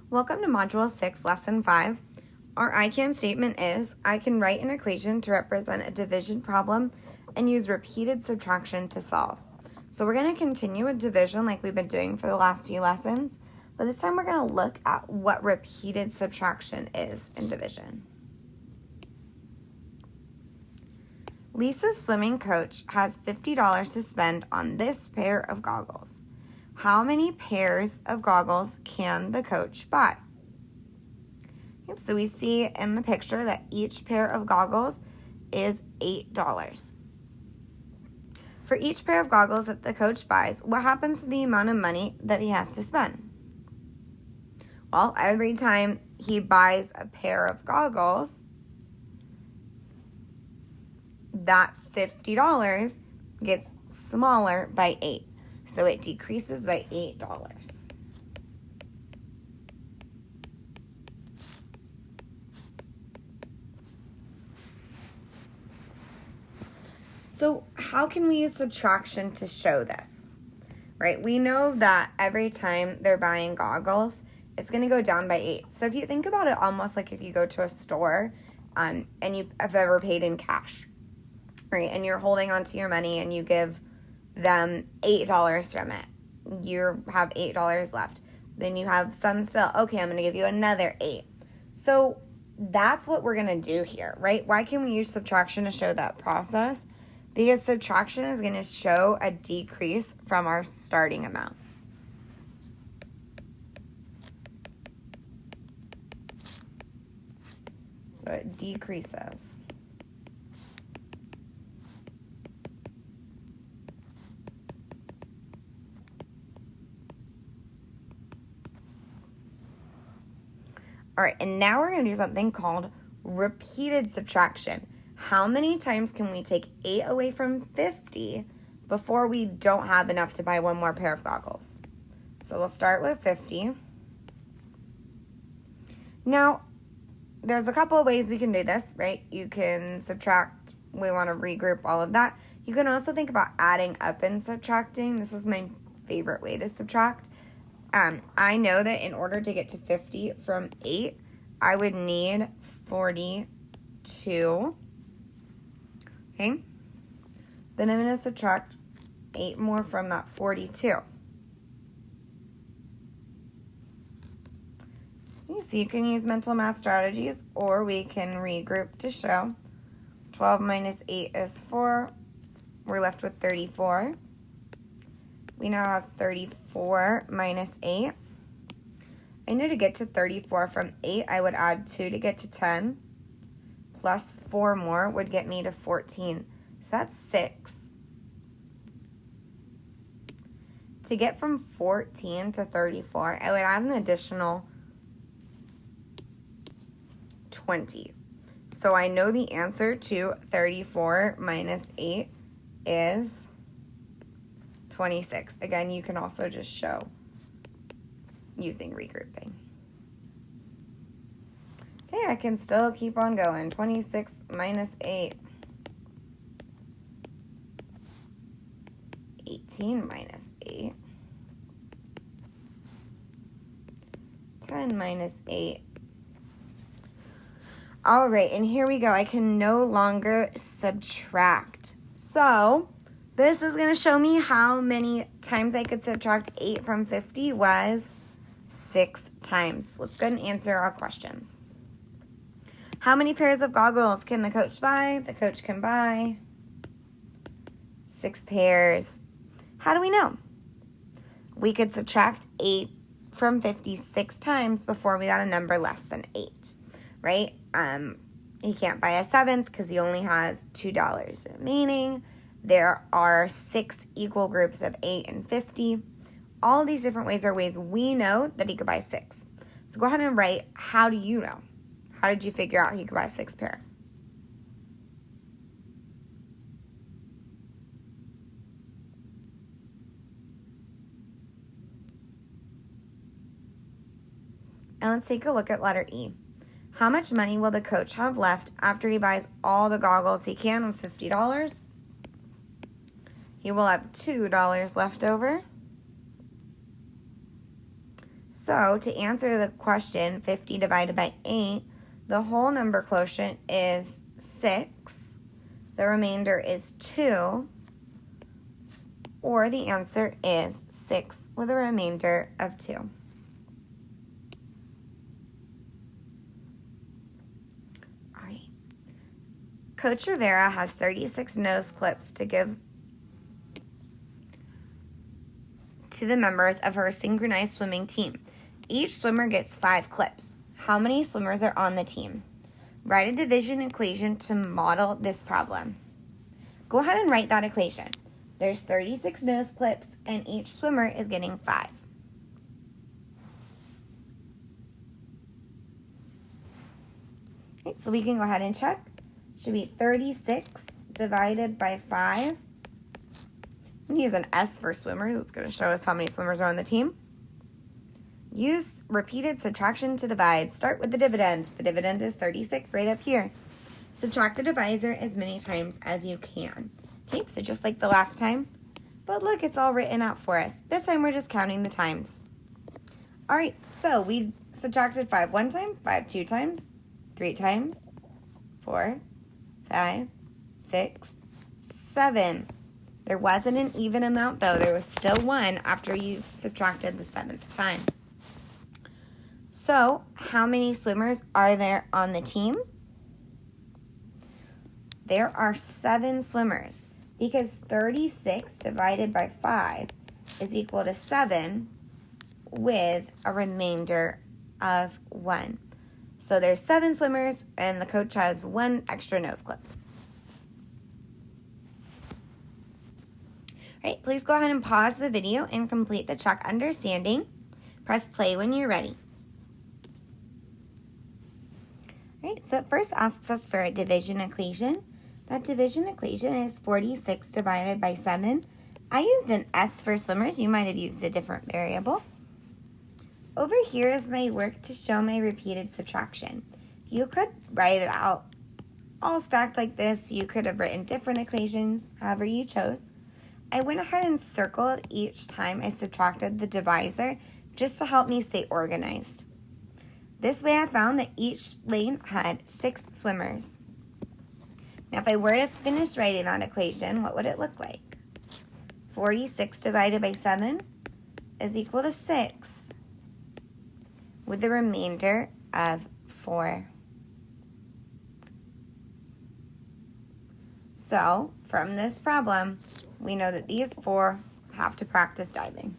Welcome to Module 6, Lesson 5. Our I can statement is, I can write an equation to represent a division problem and use repeated subtraction to solve. So we're going to continue with division like we've been doing for the last few lessons, but this time we're going to look at what repeated subtraction is in division. Lisa's swimming coach has $50 to spend on this pair of goggles. How many pairs of goggles can the coach buy? Yep, so we see in the picture that each pair of goggles is $8. For each pair of goggles that the coach buys, what happens to the amount of money that he has to spend? Well, every time he buys a pair of goggles, that $50 gets smaller by 8. So it decreases by $8. So how can we use subtraction to show this? Right? We know that every time they're buying goggles, it's going to go down by 8. So if you think about it almost like if you go to a store and you have ever paid in cash, right? And you're holding onto your money and you give them $8 from it. You have $8 left. Then you have some still. Okay, I'm going to give you another 8. So that's what we're going to do here, right? Why can we use subtraction to show that process? Because subtraction is going to show a decrease from our starting amount. So it decreases. All right, and now we're going to do something called repeated subtraction. How many times can we take 8 away from 50 before we don't have enough to buy one more pair of goggles? So we'll start with 50. Now, there's a couple of ways we can do this, right? You can subtract. We want to regroup all of that. You can also think about adding up and subtracting. This is my favorite way to subtract. I know that in order to get to 50 from 8, I would need 42. Okay? Then I'm going to subtract 8 more from that 42. So you can use mental math strategies, or we can regroup to show. 12 minus 8 is 4. We're left with 34. We now have 34 minus 8. I know to get to 34 from 8, I would add 2 to get to 10. Plus 4 more would get me to 14. So that's 6. To get from 14 to 34, I would add an additional 20. So I know the answer to 34 minus 8 is 26. Again, you can also just show using regrouping. Okay, I can still keep on going. 26 minus 8. 18 minus 8. 10 minus 8. All right, and here we go. I can no longer subtract. So this is going to show me how many times I could subtract 8 from 50 was 6 times. Let's go and answer our questions. How many pairs of goggles can the coach buy? The coach can buy 6 pairs. How do we know? We could subtract 8 from 50 6 times before we got a number less than 8, right? He can't buy a 7th because he only has $2 remaining. There are 6 equal groups of 8 and 50. All of these different ways are ways we know that he could buy 6. So go ahead and write, how do you know? How did you figure out he could buy 6 pairs? And let's take a look at letter E. How much money will the coach have left after he buys all the goggles he can with $50? He will have $2 left over. So to answer the question, 50 divided by 8, the whole number quotient is 6. The remainder is 2. Or the answer is 6 with a remainder of 2. All right. Coach Rivera has 36 nose clips to give to the members of her synchronized swimming team. Each swimmer gets 5 clips. How many swimmers are on the team? Write a division equation to model this problem. Go ahead and write that equation. There's 36 nose clips, and each swimmer is getting 5. Okay, so we can go ahead and check. Should be 36 divided by 5. I'm going to use an S for swimmers. It's going to show us how many swimmers are on the team. Use repeated subtraction to divide. Start with the dividend. The dividend is 36 right up here. Subtract the divisor as many times as you can. Okay, so just like the last time. But look, it's all written out for us. This time we're just counting the times. All right, so we subtracted 5 one time, 5 2 times, 3 times, 4, 5, 6, 7. There wasn't an even amount though. There was still 1 after you subtracted the 7th time. So how many swimmers are there on the team? There are 7 swimmers because 36 divided by 5 is equal to 7 with a remainder of 1. So there's 7 swimmers and the coach has 1 extra nose clip. All right, please go ahead and pause the video and complete the check understanding. Press play when you're ready. All right, so it first asks us for a division equation. That division equation is 46 divided by 7. I used an S for swimmers. You might have used a different variable. Over here is my work to show my repeated subtraction. You could write it out all stacked like this. You could have written different equations, however you chose. I went ahead and circled each time I subtracted the divisor just to help me stay organized. This way I found that each lane had 6 swimmers. Now if I were to finish writing that equation, what would it look like? 46 divided by 7 is equal to 6 with the remainder of 4. So from this problem, we know that these 4 have to practice diving.